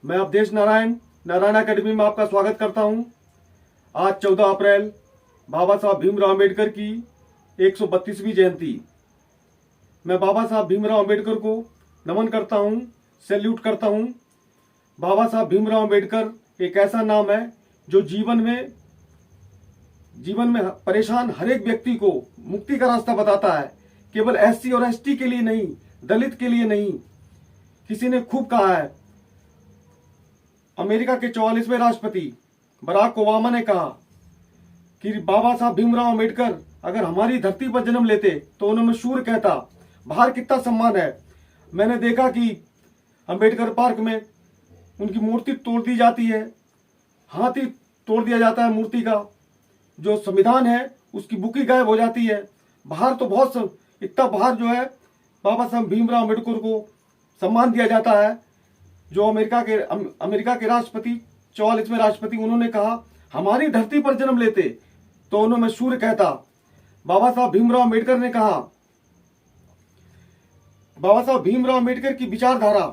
मैं अवधेश नारायण नारायण अकेडमी में आपका स्वागत करता हूं। आज 14 अप्रैल बाबा साहब भीमराव अम्बेडकर की 132वीं जयंती। मैं बाबा साहब भीमराव अम्बेडकर को नमन करता हूं, सैल्यूट करता हूं। बाबा साहब भीमराव अम्बेडकर एक ऐसा नाम है जो जीवन में परेशान हर एक व्यक्ति को मुक्ति का रास्ता बताता है। केवल एससी और एसटी के लिए नहीं, दलित के लिए नहीं। किसी ने खूब कहा है, अमेरिका के 44वें राष्ट्रपति बराक ओबामा ने कहा कि बाबा साहब भीमराव अम्बेडकर अगर हमारी धरती पर जन्म लेते तो उन्हें मैं शूर कहता। बाहर कितना सम्मान है। मैंने देखा कि अम्बेडकर पार्क में उनकी मूर्ति तोड़ दी जाती है, हाथ ही तोड़ दिया जाता है मूर्ति का। जो संविधान है उसकी बुक ही गायब हो जाती है। बाहर तो बहुत इतना बाहर जो है बाबा साहब भीमराव अम्बेडकर को सम्मान दिया जाता है। जो अमेरिका के राष्ट्रपति 44वें राष्ट्रपति, उन्होंने कहा हमारी धरती पर जन्म लेते तो उन्हें मैं सूर्य कहता। बाबा साहब भीमराव अम्बेडकर ने कहा, बाबा साहब भीमराव अम्बेडकर की विचारधारा,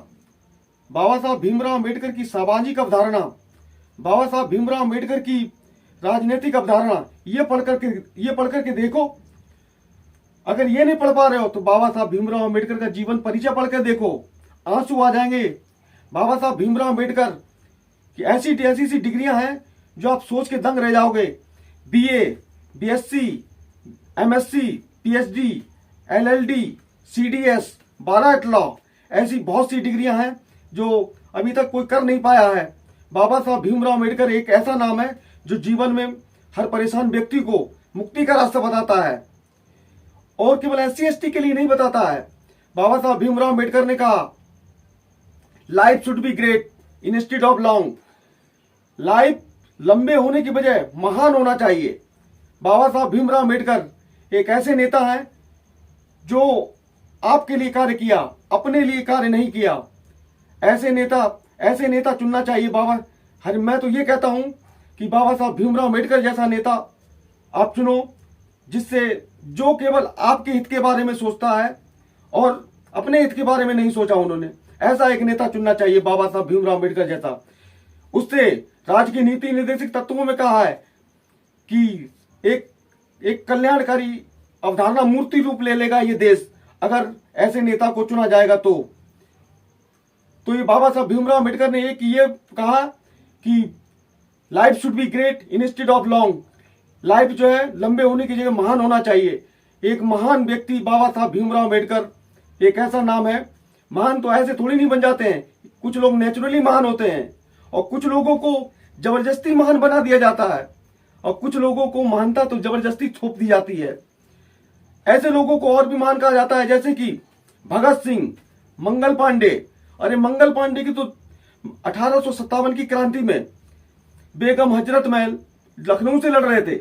बाबा साहब भीमराव अम्बेडकर की सामाजिक अवधारणा, बाबा साहब भीमराव अम्बेडकर की राजनीतिक अवधारणा, ये पढ़ करके देखो। अगर ये नहीं पढ़ पा रहे हो तो बाबा साहब भीमराव अम्बेडकर का जीवन परिचय पढ़कर देखो, आंसू आ जाएंगे। बाबा साहब भीमराव अम्बेडकर की ऐसी सी डिग्रियां हैं जो आप सोच के दंग रह जाओगे। BA, BSc, MSc, PhD, LLD, CDS, bar at law, ऐसी बहुत सी डिग्रियां हैं जो अभी तक कोई कर नहीं पाया है। बाबा साहब भीमराव अम्बेडकर एक ऐसा नाम है जो जीवन में हर परेशान व्यक्ति को मुक्ति का रास्ता बताता है, और केवल एससी एसटी के लिए नहीं बताता है। बाबा साहब भीमराव अम्बेडकर ने कहा, life should be great instead of long. Life लंबे होने की बजाय महान होना चाहिए। बाबा साहब भीमराव अम्बेडकर एक ऐसे नेता हैं जो आपके लिए कार्य किया, अपने लिए कार्य नहीं किया। ऐसे नेता चुनना चाहिए। मैं तो ये कहता हूं कि बाबा साहब भीमराव अम्बेडकर जैसा नेता आप चुनो, जो केवल आपके हित के बारे में सोचता है और अपने हित के बारे में नहीं सोचा उन्होंने। ऐसा एक नेता चुनना चाहिए बाबा साहब भीमराव अम्बेडकर जैसा। उससे राज्य की नीति निर्देशक तत्वों में कहा है कि एक कल्याणकारी अवधारणा मूर्ति रूप ले लेगा ये देश, अगर ऐसे नेता को चुना जाएगा तो ये बाबा साहब भीमराव अम्बेडकर ने ये कहा कि life should be great instead of long. Life जो है लंबे होने की जगह महान होना चाहिए। एक महान व्यक्ति बाबा साहब भीमराव अम्बेडकर एक ऐसा नाम है। महान तो ऐसे थोड़ी नहीं बन जाते हैं। कुछ लोग नेचुरली महान होते हैं और कुछ लोगों को जबरदस्ती महान बना दिया जाता है, और कुछ लोगों को महानता तो जबरदस्ती थोप दी जाती है। ऐसे लोगों को और भी महान कहा जाता है, जैसे कि भगत सिंह, मंगल पांडे। अरे मंगल पांडे की तो 1857 की क्रांति में बेगम हजरत महल लखनऊ से लड़ रहे थे।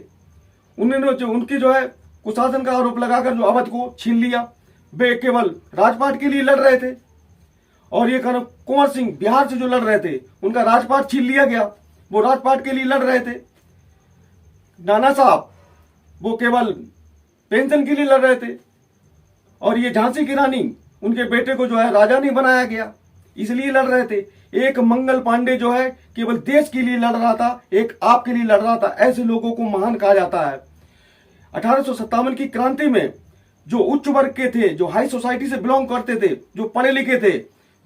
उनकी जो है कुशासन का आरोप लगाकर जो अवध को छीन लिया। वे केवल राजपाट के लिए लड़ रहे थे। और ये कुंवर सिंह बिहार से जो लड़ रहे थे, उनका राजपाट छीन लिया गया। वो राजपाट के लिए लड़ रहे थे। नाना साहब वो केवल पेंशन के लिए लड़ रहे थे। और ये झांसी की रानी, उनके बेटे को जो है राजा नहीं बनाया गया, इसलिए लड़ रहे थे। एक मंगल पांडे जो है केवल देश के लिए लड़ रहा था, एक आपके लिए लड़ रहा था। ऐसे लोगों को महान कहा जाता है। 1857 की क्रांति में जो उच्च वर्ग के थे, जो हाई सोसाइटी से बिलोंग करते थे, जो पढ़े लिखे थे,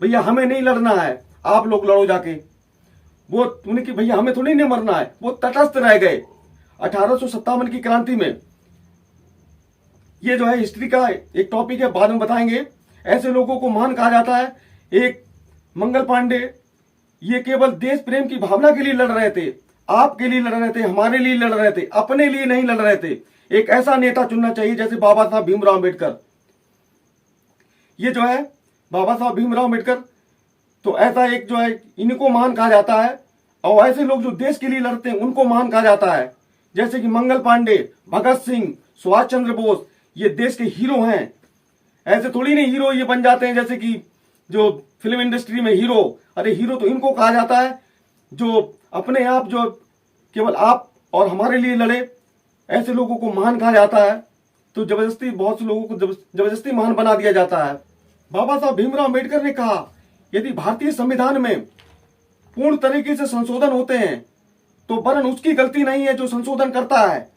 भैया हमें नहीं लड़ना है, आप लोग लड़ो जाके। वो उनकी भैया हमें थोड़ी नहीं मरना है, वो तटस्थ रह गए 1857 की क्रांति में। ये जो है हिस्ट्री का एक टॉपिक है, बाद में बताएंगे। ऐसे लोगों को महान कहा जाता है। एक मंगल पांडे, ये केवल देश प्रेम की भावना के लिए लड़ रहे थे, आपके लिए लड़ रहे थे, हमारे लिए लड़ रहे थे, अपने लिए नहीं लड़ रहे थे। एक ऐसा नेता चुनना चाहिए जैसे बाबा साहब भीमराव अम्बेडकर। ये जो है बाबा साहब भीमराव अम्बेडकर, तो ऐसा एक जो है इनको महान कहा जाता है। और ऐसे लोग जो देश के लिए लड़ते हैं उनको महान कहा जाता है, जैसे कि मंगल पांडे, भगत सिंह, सुभाष चंद्र बोस। ये देश के हीरो हैं। ऐसे थोड़ी नहीं हीरो ये बन जाते हैं जैसे कि जो फिल्म इंडस्ट्री में हीरो। अरे हीरो तो इनको कहा जाता है जो अपने आप जो केवल आप और हमारे लिए लड़े। ऐसे लोगों को महान कहा जाता है। तो जबरदस्ती बहुत से लोगों को जबरदस्ती महान बना दिया जाता है। बाबा साहब भीमराव अम्बेडकर ने कहा, यदि भारतीय संविधान में पूर्ण तरीके से संशोधन होते हैं तो वरन उसकी गलती नहीं है जो संशोधन करता है।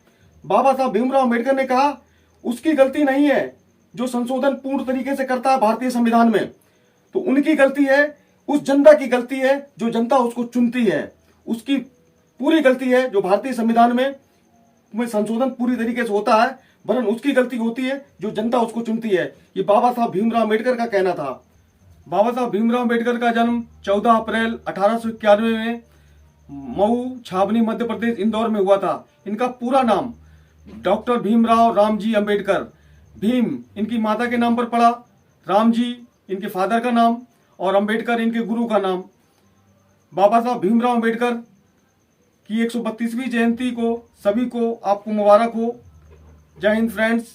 बाबा साहब भीमराव अम्बेडकर ने कहा उसकी गलती नहीं है जो संशोधन पूर्ण तरीके से करता है भारतीय संविधान में, तो उनकी गलती है, उस जनता की गलती है जो जनता उसको चुनती है। उसकी पूरी गलती है जो भारतीय संविधान में संशोधन पूरी तरीके से होता है, वरन उसकी गलती होती है जो जनता उसको चुनती है। ये बाबा साहब भीमराव अम्बेडकर का कहना था। बाबा साहब भीमराव अम्बेडकर का जन्म 14 अप्रैल 1891 में मऊ छावनी मध्य प्रदेश इंदौर में हुआ था। इनका पूरा नाम डॉक्टर भीमराव रामजी अम्बेडकर, भीम इनकी माता के नाम पर पड़ा, रामजी इनके फादर का नाम और अम्बेडकर इनके गुरु का नाम। बाबा साहब भीमराव अम्बेडकर की 132वीं जयंती को सभी को आपको मुबारक हो। जय हिंद फ्रेंड्स।